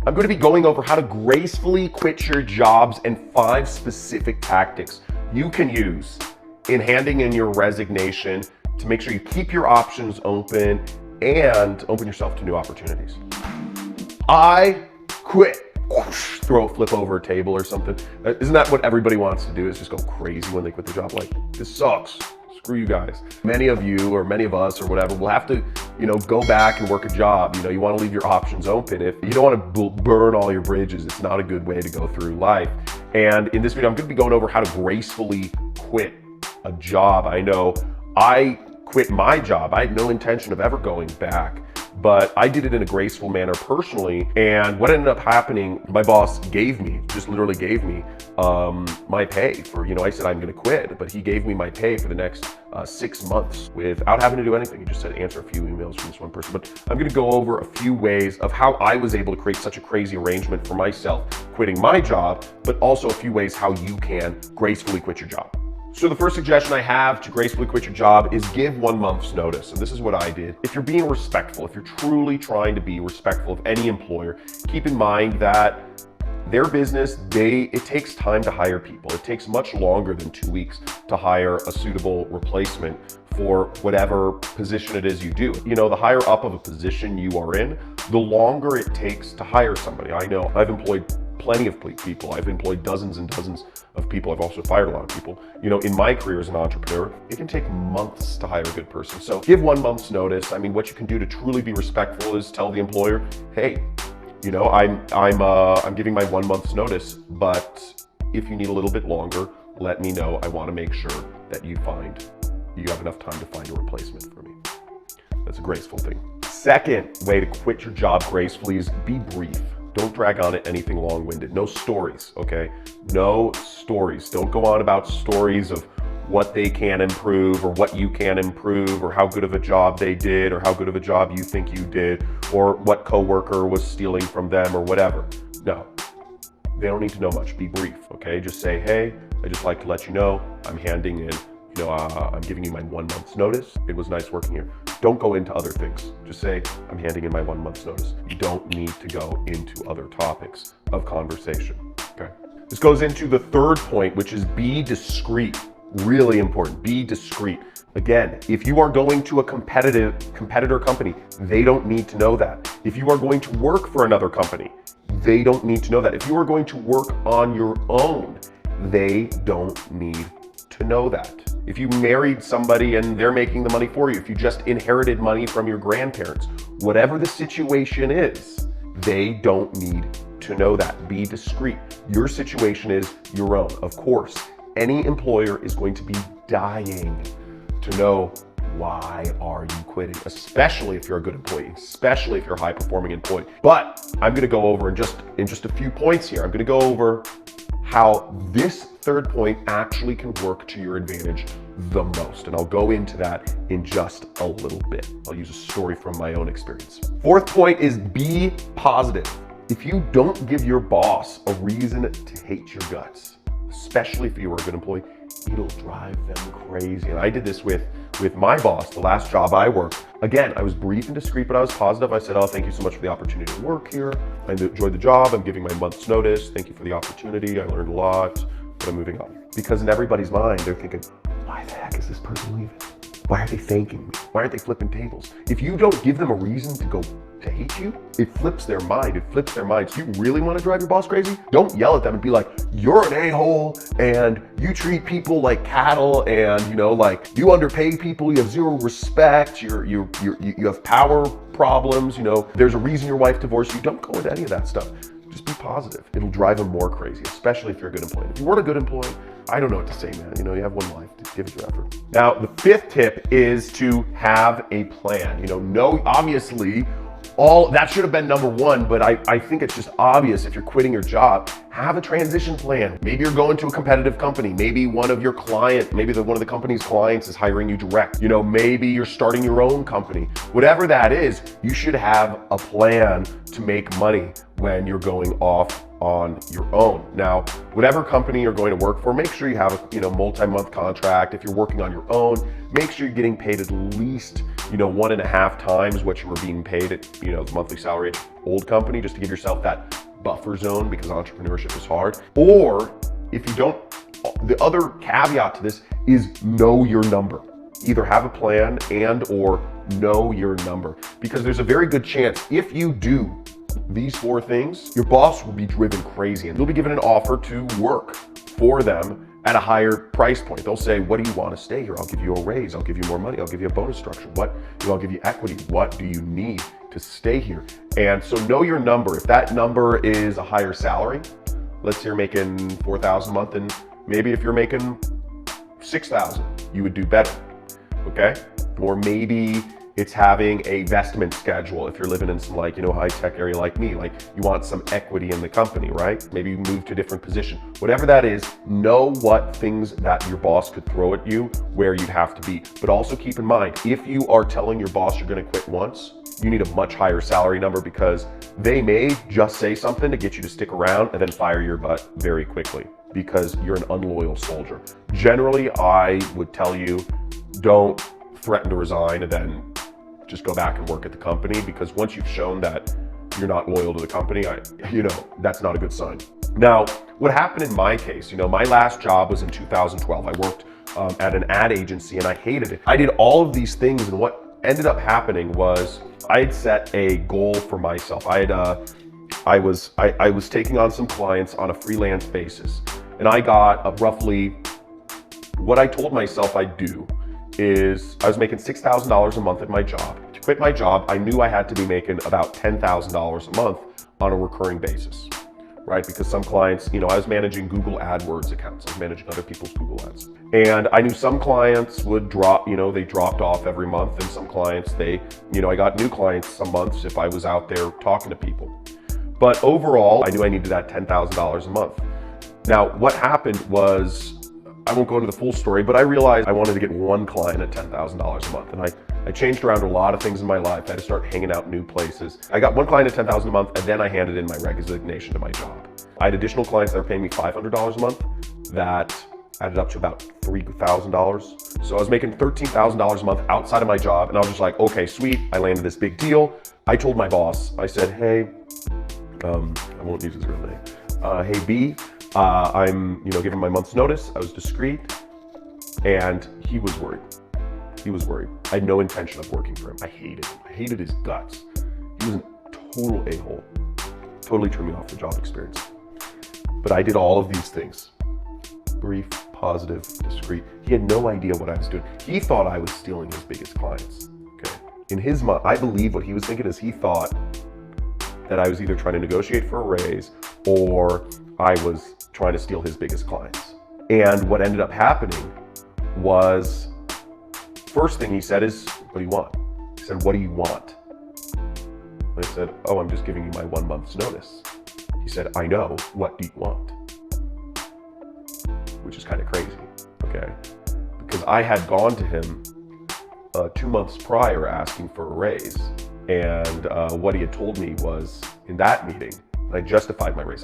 I'm going to be going over how to gracefully quit your jobs and 5 specific tactics you can use in handing in your resignation to make sure you keep your options open and open yourself to new opportunities. I quit. Throw a flip over a table or something. Isn't that what everybody wants to do, is just go crazy when they quit their job? Like, this sucks. Screw you guys. Many of you, or many of us, or whatever, will have to, go back and work a job. You want to leave your options open. If you don't want to burn all your bridges, it's not a good way to go through life. And in this video, I'm going to be going over how to gracefully quit a job. I know I quit my job. I had no intention of ever going back, but I did it in a graceful manner personally. And what ended up happening, my boss just literally gave me my pay for, I said I'm going to quit, but he gave me my pay for the next 6 months without having to do anything. He just said answer a few emails from this one person. But I'm going to go over a few ways of how I was able to create such a crazy arrangement for myself quitting my job, but also a few ways how you can gracefully quit your job. So the first suggestion I have to gracefully quit your job is give 1 month's notice. And this is what I did. If you're being respectful, if you're truly trying to be respectful of any employer, keep in mind that their business, it takes time to hire people. It takes much longer than 2 weeks to hire a suitable replacement for whatever position it is you do. The higher up of a position you are in, the longer it takes to hire somebody. I know I've employed plenty of people. I've employed dozens and dozens of people. I've also fired a lot of people. In my career as an entrepreneur, it can take months to hire a good person. So give 1 month's notice. I mean, what you can do to truly be respectful is tell the employer, hey, I'm giving my 1 month's notice, but if you need a little bit longer, let me know. I want to make sure that you have enough time to find a replacement for me. That's a graceful thing. Second way to quit your job gracefully is be brief. Don't drag on it anything long-winded. No stories, okay? No stories. Don't go on about stories of what they can improve or what you can improve or how good of a job they did or how good of a job you think you did or what coworker was stealing from them or whatever. No, they don't need to know much. Be brief, okay? Just say, hey, I just like to let you know I'm handing in, I'm giving you my 1 month's notice. It was nice working here. Don't go into other things. Just say, I'm handing in my 1 month's notice. You don't need to go into other topics of conversation, okay? This goes into the third point, which is be discreet. Really important, be discreet. Again, if you are going to a competitor company, they don't need to know that. If you are going to work for another company, they don't need to know that. If you are going to work on your own, they don't need to know that. If you married somebody and they're making the money for you, if you just inherited money from your grandparents, whatever the situation is, they don't need to know that. Be discreet. Your situation is your own. Of course, any employer is going to be dying to know why are you quitting, especially if you're a good employee, especially if you're a high-performing employee. But I'm going to go over in just a few points here. I'm going to go over how this third point actually can work to your advantage the most. And I'll go into that in just a little bit. I'll use a story from my own experience. Fourth point is be positive. If you don't give your boss a reason to hate your guts, especially if you were a good employee, it'll drive them crazy. And I did this with my boss, the last job I worked. Again, I was brief and discreet, but I was positive. I said, oh, thank you so much for the opportunity to work here. I enjoyed the job. I'm giving my month's notice. Thank you for the opportunity. I learned a lot, but I'm moving on. Because in everybody's mind, they're thinking, why the heck is this person leaving? Why are they thanking me? Why aren't they flipping tables? If you don't give them a reason to hate you, it flips their mind. It flips their mind. So you really want to drive your boss crazy? Don't yell at them and be like, you're an a-hole and you treat people like cattle and you underpay people, you have zero respect, you have power problems, there's a reason your wife divorced you. Don't go into any of that stuff. Just be positive. It'll drive them more crazy, especially if you're a good employee. If you weren't a good employee, I don't know what to say, man. You have one life. Give it your effort. Now, the fifth tip is to have a plan. Obviously, that should have been number one, but I think it's just obvious if you're quitting your job, have a transition plan. Maybe you're going to a competitive company. Maybe one of your client, maybe one of the company's clients is hiring you direct. You know, maybe you're starting your own company. Whatever that is, you should have a plan to make money when you're going off on your own. Now, whatever company you're going to work for, make sure you have a multi-month contract. If you're working on your own, make sure you're getting paid at least 1.5 times what you were being paid at the monthly salary at old company, just to give yourself that buffer zone, because entrepreneurship is hard. Or if you don't, the other caveat to this is know your number. Either have a plan and or know your number, because there's a very good chance if you do these 4 things, your boss will be driven crazy and you'll be given an offer to work for them at a higher price point. They'll say, what do you want to stay here? I'll give you a raise. I'll give you more money. I'll give you a bonus structure. I'll give you equity. What do you need to stay here? And so know your number. If that number is a higher salary, let's say you're making $4,000 a month, and maybe if you're making $6,000, you would do better, okay? Or maybe it's having a vestment schedule. If you're living in some high-tech area like me, you want some equity in the company, right? Maybe you move to a different position. Whatever that is, know what things that your boss could throw at you, where you'd have to be. But also keep in mind, if you are telling your boss you're gonna quit once, you need a much higher salary number, because they may just say something to get you to stick around and then fire your butt very quickly because you're an unloyal soldier. Generally, I would tell you, don't threaten to resign and then just go back and work at the company, because once you've shown that you're not loyal to the company, that's not a good sign. Now, what happened in my case, my last job was in 2012. I worked at an ad agency and I hated it. I did all of these things, and what ended up happening was I had set a goal for myself. I was taking on some clients on a freelance basis, and I got roughly, what I told myself I'd do is I was making $6,000 a month at my job. To quit my job, I knew I had to be making about $10,000 a month on a recurring basis, right? Because some clients, I was managing Google AdWords accounts. I was managing other people's Google ads. And I knew some clients would drop, they dropped off every month, and some clients, I got new clients some months if I was out there talking to people. But overall, I knew I needed that $10,000 a month. Now, what happened was, I won't go into the full story, but I realized I wanted to get one client at $10,000 a month. And I changed around a lot of things in my life. I had to start hanging out in new places. I got one client at $10,000 a month, and then I handed in my resignation to my job. I had additional clients that were paying me $500 a month that added up to about $3,000. So I was making $13,000 a month outside of my job, and I was just like, okay, sweet. I landed this big deal. I told my boss, I said, hey, I won't use his real name. Hey, B, I'm, giving my month's notice. I was discreet, and he was worried. He was worried. I had no intention of working for him. I hated him. I hated his guts. He was a total a-hole. Totally turned me off the job experience. But I did all of these things. Brief, positive, discreet. He had no idea what I was doing. He thought I was stealing his biggest clients. Okay. In his mind, I believe what he was thinking is he thought that I was either trying to negotiate for a raise or I was trying to steal his biggest clients. And what ended up happening was, first thing he said is, what do you want? He said, what do you want? And I said, oh, I'm just giving you my 1 month's notice. He said, I know, what do you want? Which is kind of crazy, okay? Because I had gone to him 2 months prior asking for a raise. And what he had told me was, in that meeting, I justified my raise.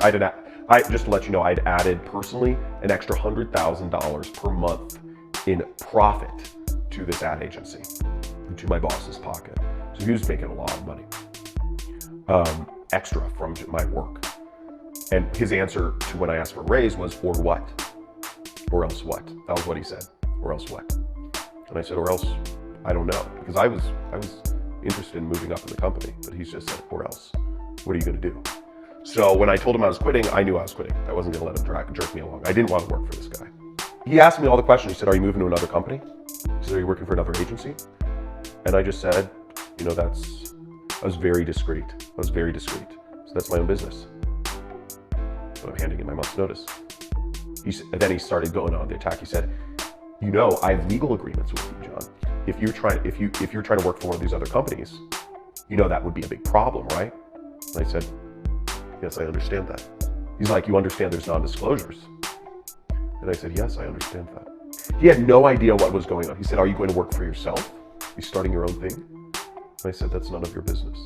Just to let you know, I'd added personally an extra $100,000 per month in profit to this ad agency, to my boss's pocket. So he was making a lot of money, extra from my work. And his answer to when I asked for a raise was, or what? Or else what? That was what he said. Or else what? And I said, or else, I don't know. Because I was interested in moving up in the company, but he's just said, or else. What are you gonna do? So when I told him I was quitting, I knew I was quitting. I wasn't gonna let him jerk me along. I didn't want to work for this guy. He asked me all the questions. He said, are you moving to another company? He said, are you working for another agency? And I just said, I was very discreet. I was very discreet. So that's my own business. So I'm handing in my month's notice. Then he started going on the attack. He said, I have legal agreements with you, John. If you're trying to work for one of these other companies, that would be a big problem, right? And I said, yes, I understand that. He's like, you understand there's non-disclosures? And I said, yes, I understand that. He had no idea what was going on. He said, are you going to work for yourself? Are you starting your own thing? And I said, that's none of your business.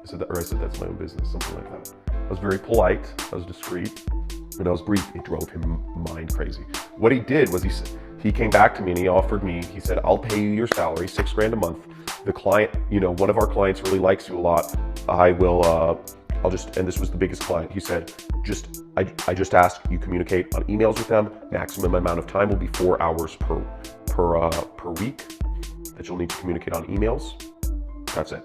I said, that's my own business, something like that. I was very polite, I was discreet, and I was brief. It drove him mind crazy. What he did was he came back to me and he offered me, he said, I'll pay you your salary, $6,000 a month. The client, one of our clients really likes you a lot. And this was the biggest client. He said, I just ask you communicate on emails with them. Maximum amount of time will be 4 hours per week that you'll need to communicate on emails. That's it.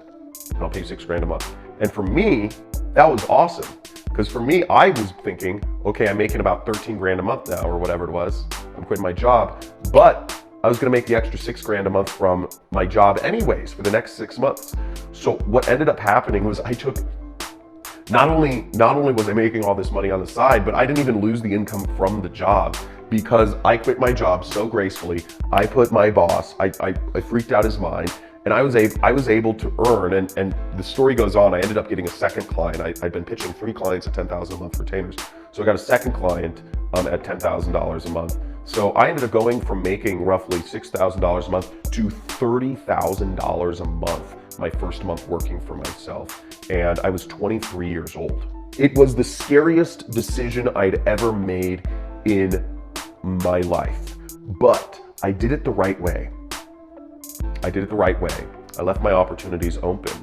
And I'll pay you $6,000 a month. And for me, that was awesome. Because for me, I was thinking, okay, I'm making about $13,000 a month now, or whatever it was. I'm quitting my job, but I was gonna make the extra $6,000 a month from my job anyways for the next 6 months. So what ended up happening was I took, not only was I making all this money on the side, but I didn't even lose the income from the job because I quit my job so gracefully. I put my boss, I freaked out his mind, and I was able to earn, and the story goes on, I ended up getting a second client. I'd been pitching 3 clients at $10,000 a month retainers. So I got a second client at $10,000 a month. So I ended up going from making roughly $6,000 a month to $30,000 a month my first month working for myself. And I was 23 years old. It was the scariest decision I'd ever made in my life, but I did it the right way. I did it the right way. I left my opportunities open,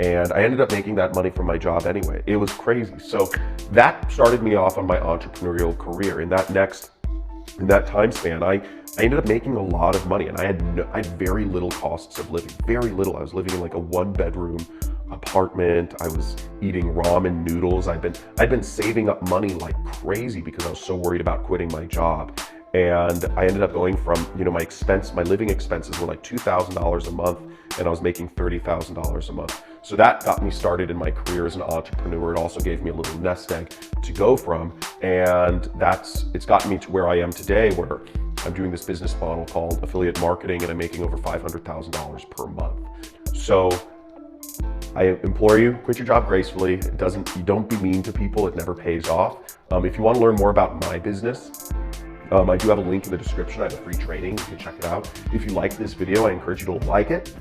and I ended up making that money from my job anyway. It was crazy. So that started me off on my entrepreneurial career. In that time span, I ended up making a lot of money, and I had very little costs of living, very little. I was living in like a 1-bedroom apartment. I was eating ramen noodles. I'd been saving up money like crazy because I was so worried about quitting my job. And I ended up going from, my living expenses were like $2,000 a month, and I was making $30,000 a month. So that got me started in my career as an entrepreneur. It also gave me a little nest egg to go from, and it's gotten me to where I am today, where I'm doing this business model called affiliate marketing, and I'm making over $500,000 per month. So I implore you, quit your job gracefully. You don't be mean to people. It never pays off. If you want to learn more about my business, I do have a link in the description. I have a free training. You can check it out. If you like this video, I encourage you to like it.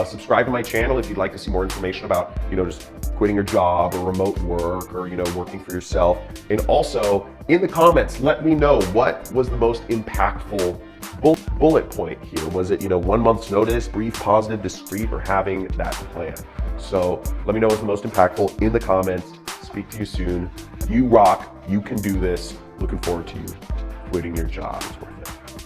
Subscribe to my channel if you'd like to see more information about, just quitting your job or remote work or, working for yourself. And also in the comments, let me know what was the most impactful bullet point here. Was it, 1 month's notice, brief, positive, discreet, or having that plan? So let me know what's the most impactful in the comments. Speak to you soon. You rock. You can do this. Looking forward to you quitting your job.